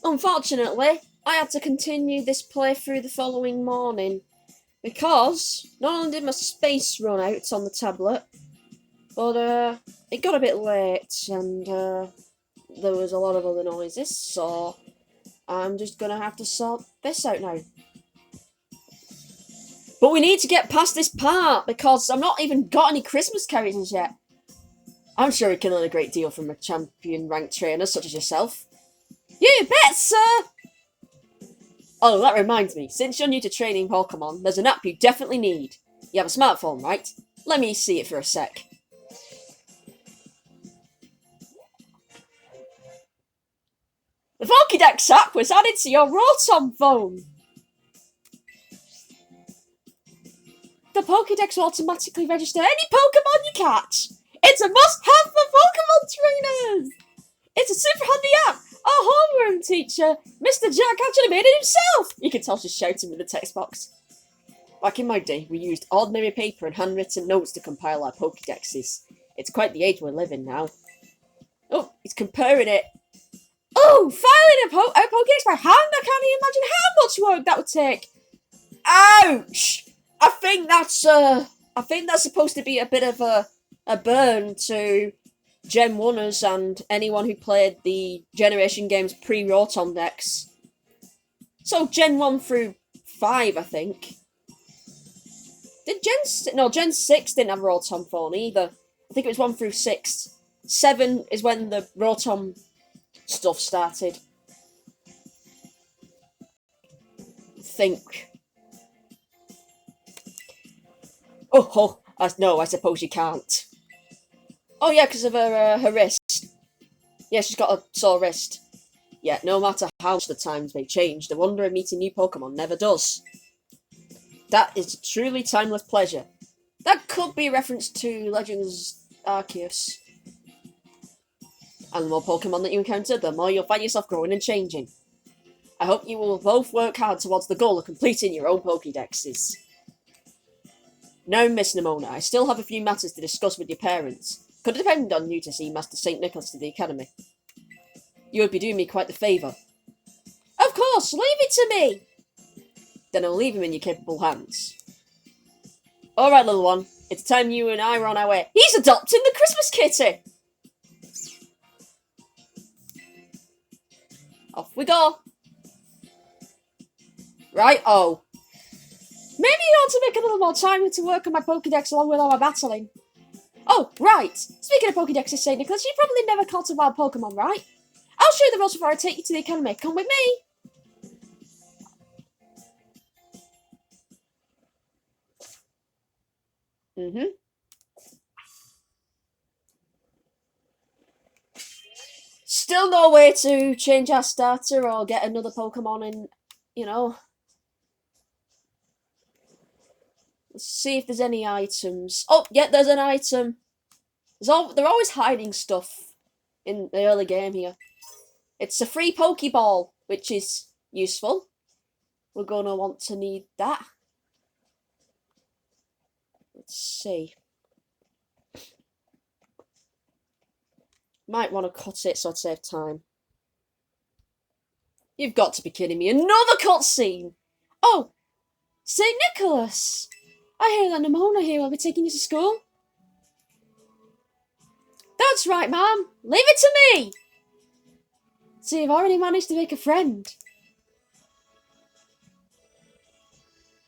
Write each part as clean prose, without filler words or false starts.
Unfortunately, I had to continue this playthrough the following morning because not only did my space run out on the tablet, but it got a bit late and there was a lot of other noises, so I'm just gonna have to sort this out now. But we need to get past this part because I've not even got any Christmas characters yet. I'm sure we can learn a great deal from a champion ranked trainer such as yourself. You bet, sir! Oh, that reminds me, since you're new to training Pokémon, there's an app you definitely need. You have a smartphone, right? Let me see it for a sec. The Pokédex app was added to your Rotom phone! The Pokédex will automatically register any Pokémon you catch! It's a must-have for Pokémon trainers! It's a super handy app! Our homeroom teacher, Mr. Jack, actually made it himself! You can tell she's shouting with the text box. Back in my day, we used ordinary paper and handwritten notes to compile our Pokédexes. It's quite the age we live in now. Oh, he's comparing it. Oh, filing a Pokédex by hand? I can't even imagine how much work that would take. Ouch! I think that's supposed to be a bit of a burn to Gen 1ers and anyone who played the Generation games pre-Rotom decks. So Gen 1 through 5, I think. Gen 6 didn't have a Rotom phone either. I think it was 1 through 6. 7 is when the Rotom stuff started. Think. No, I suppose you can't. Oh yeah, because of her wrist. Yeah, she's got a sore wrist. Yeah, no matter how much the times may change, the wonder of meeting new Pokemon never does. That is a truly timeless pleasure. That could be a reference to Legends Arceus. And the more Pokemon that you encounter, the more you'll find yourself growing and changing. I hope you will both work hard towards the goal of completing your own Pokédexes. Now, Miss Nimona, I still have a few matters to discuss with your parents. Could it depend on you to see Master St. Nicholas to the Academy? You would be doing me quite the favour. Of course, leave it to me! Then I'll leave him in your capable hands. Alright, little one. It's time you and I were on our way. He's adopting the Christmas kitty! Off we go. Right, oh. Maybe you ought to make a little more time to work on my Pokédex along with all my battling. Oh, right. Speaking of Pokédexes, St. Nicholas, you probably never caught a wild Pokémon, right? I'll show you the rules before I take you to the Academy. Come with me. Still no way to change our starter or get another Pokemon in, you know. Let's see if there's any items. Oh, yeah, there's an item. They're always hiding stuff in the early game here. It's a free Pokeball, which is useful. We're going to want to need that. Let's see. Might want to cut it so I'd save time. You've got to be kidding me. Another cutscene! Oh, St. Nicholas! I hear that Nimona here will be taking you to school. That's right, Mum. Leave it to me! So you've already managed to make a friend.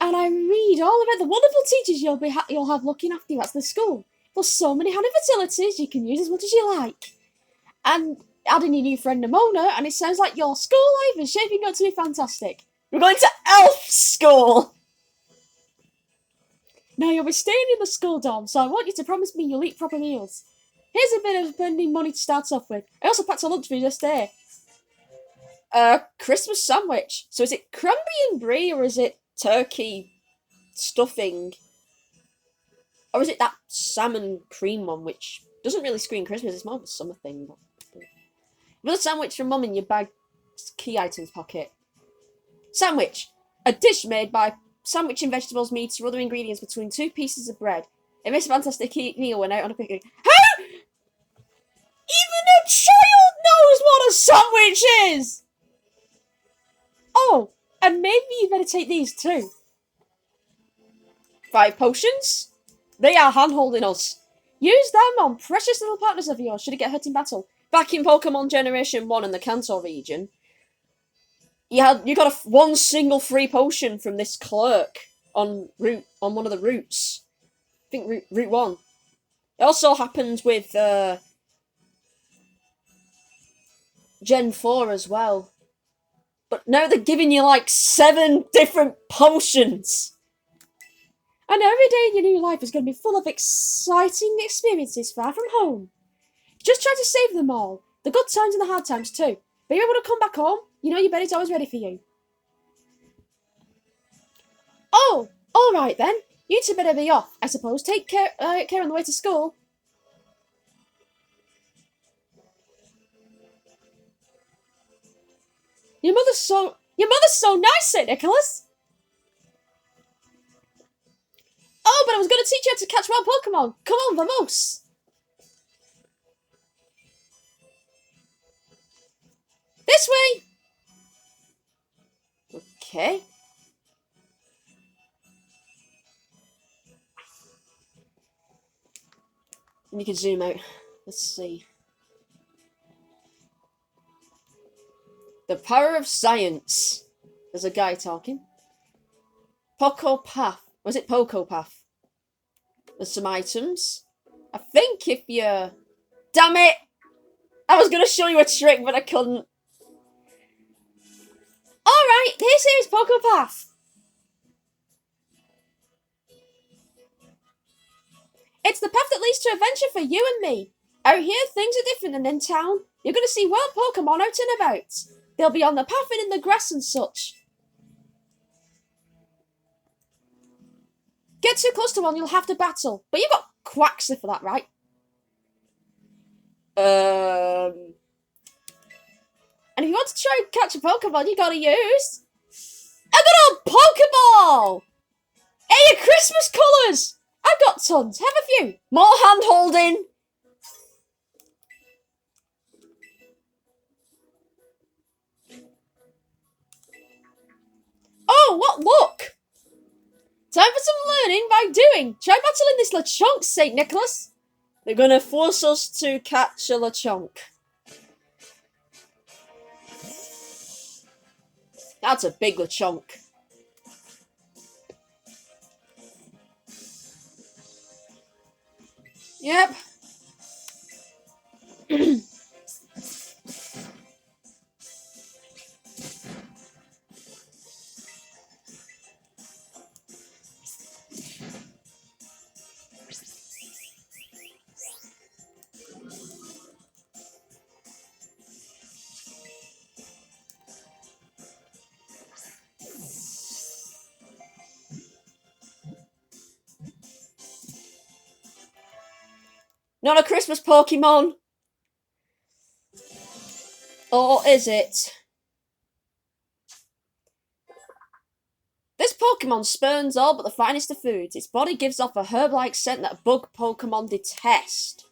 And I read all about the wonderful teachers you'll have looking after you at the school. There's so many handy facilities you can use as much as you like. And adding your new friend Nimona, and it sounds like your school life is shaping up to be fantastic. We're going to elf school! Now you'll be staying in the school dorm, so I want you to promise me you'll eat proper meals. Here's a bit of spending money to start off with. I also packed a lunch for you this day. Christmas sandwich. So is it cranberry and brie, or is it turkey stuffing? Or is it that salmon cream one, which doesn't really scream Christmas, it's more of a summer thing. Another sandwich from Mum in your bag key items pocket. Sandwich. A dish made by sandwiching vegetables, meats, or other ingredients between two pieces of bread. It makes a fantastic meal when out on a picnic. How? Even a child knows what a sandwich is! And maybe you better take these too. 5 potions. They are hand-holding us. Use them on precious little partners of yours should it get hurt in battle. Back in Pokemon Generation 1 in the Kanto region, you got one single free potion from this clerk on one of the routes. I think route 1. It also happens with Gen 4 as well. But now they're giving you like 7 different potions. And every day in your new life is going to be full of exciting experiences far from home. Just try to save them all. The good times and the hard times too. But you're able to come back home. You know your bed is always ready for you. Oh, alright then. You two better be off, I suppose. Take care on the way to school. Your mother's so nice, St. Nicholas. Oh, but I was going to teach you how to catch wild Pokemon. Come on, vamos. This way. Okay. And you can zoom out. Let's see. The power of science. There's a guy talking. Poco Path. Was it Poco Path? There's some items. I think if you... Damn it! I was going to show you a trick, but I couldn't. Alright, this here is Poco Path. It's the path that leads to adventure for you and me. Out here, things are different than in town. You're going to see wild Pokemon out and about. They'll be on the path and in the grass and such. Get too close to one, you'll have to battle. But you've got Quaxley for that, right? And if you want to try and catch a Pokemon, you gotta use a good old Pokeball! Hey, your Christmas colours! I've got tons, have a few. More hand-holding. Oh, what luck! Time for some learning by doing. Try battling this Lechonk, St. Nicholas. They're gonna force us to catch a Lechonk. That's a big Lechonk. Yep. Not a Christmas Pokemon. Or is it? This Pokemon spurns all but the finest of foods. Its body gives off a herb-like scent that bug Pokemon detest.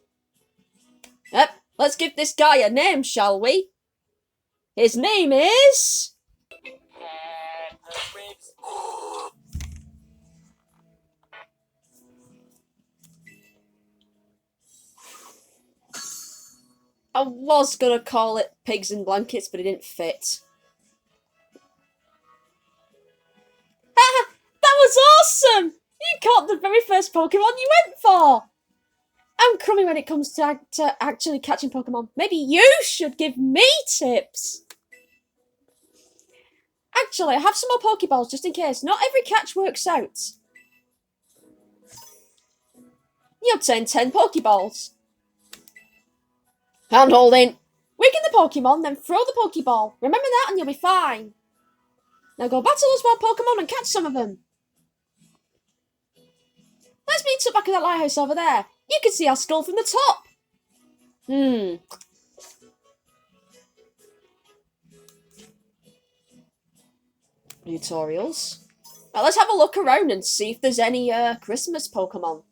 Yep, let's give this guy a name, shall we? His name is... I was gonna call it Pigs in Blankets, but it didn't fit. Haha! That was awesome! You caught the very first Pokemon you went for! I'm crummy when it comes to actually catching Pokemon. Maybe you should give me tips! Actually, I have some more Pokeballs just in case. Not every catch works out. You obtain 10 Pokeballs. Hand-holding. Weaken the Pokemon, then throw the Pokeball. Remember that and you'll be fine. Now go battle those wild Pokemon and catch some of them. Let's meet up back at that lighthouse over there. You can see our skull from the top. Tutorials. Now let's have a look around and see if there's any Christmas Pokemon.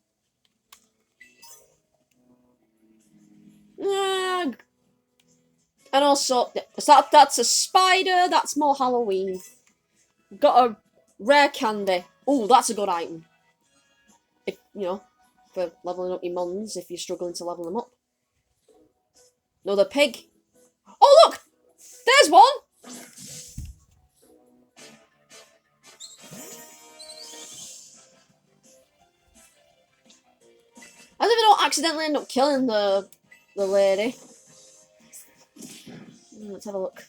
And also, that's a spider, that's more Halloween. Got a rare candy. Oh, that's a good item. If, you know, for leveling up your mons if you're struggling to level them up. Another pig. Oh, look! There's one! I hope I don't accidentally end up killing the lady. Let's have a look.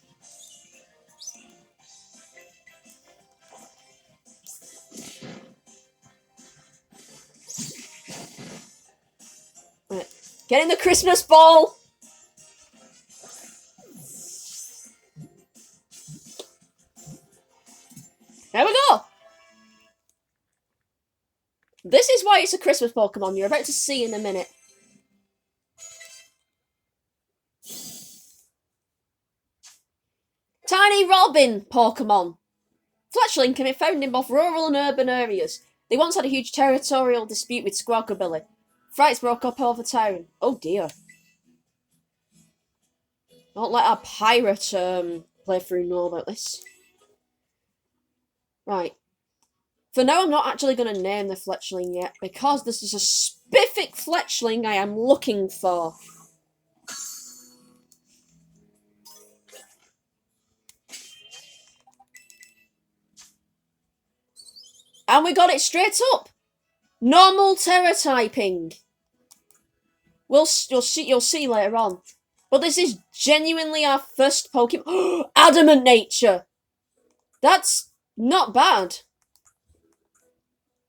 Right. Get in the Christmas ball! There we go! This is why it's a Christmas Pokemon. You're about to see in a minute. Tiny Robin Pokemon. Fletchling can be found in both rural and urban areas. They once had a huge territorial dispute with Squawkabilly. Fights broke up over town. Oh dear. Don't let our pirate playthrough know about this. Right. For now, I'm not actually going to name the Fletchling yet, because this is a specific Fletchling I am looking for. And we got it straight up. Normal Terra typing. You'll see later on. But this is genuinely our first Pokemon. Adamant nature. That's not bad.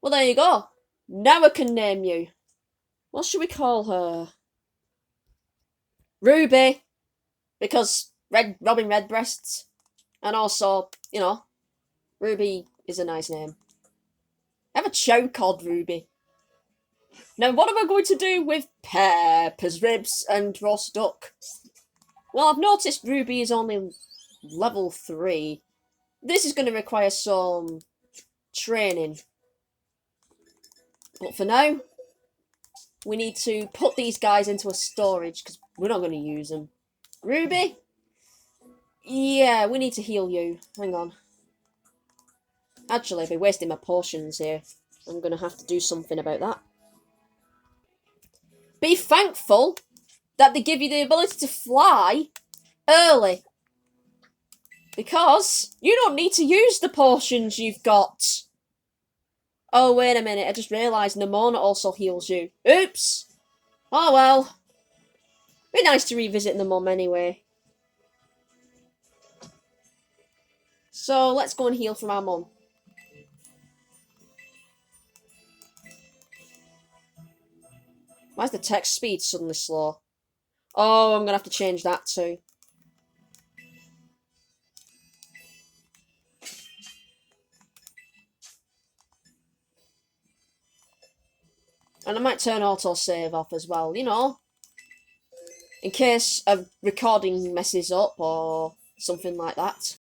Well, there you go. Now I can name you. What should we call her? Ruby. Because Robin Redbreasts. And also, you know, Ruby is a nice name. I have a chow called Ruby. Now, what am I going to do with Pepper's Ribs and Roast Duck? Well, I've noticed Ruby is only level 3. This is going to require some training. But for now, we need to put these guys into a storage because we're not going to use them. Ruby? Yeah, we need to heal you. Hang on. Actually, I've been wasting my potions here. I'm going to have to do something about that. Be thankful that they give you the ability to fly early. Because you don't need to use the potions you've got. Oh, wait a minute. I just realised Nemona also heals you. Oops. Oh, well. Be nice to revisit the mum anyway. So, let's go and heal from our mum. Why is the text speed suddenly slow? Oh, I'm going to have to change that too. And I might turn autosave off as well, you know. In case a recording messes up or something like that.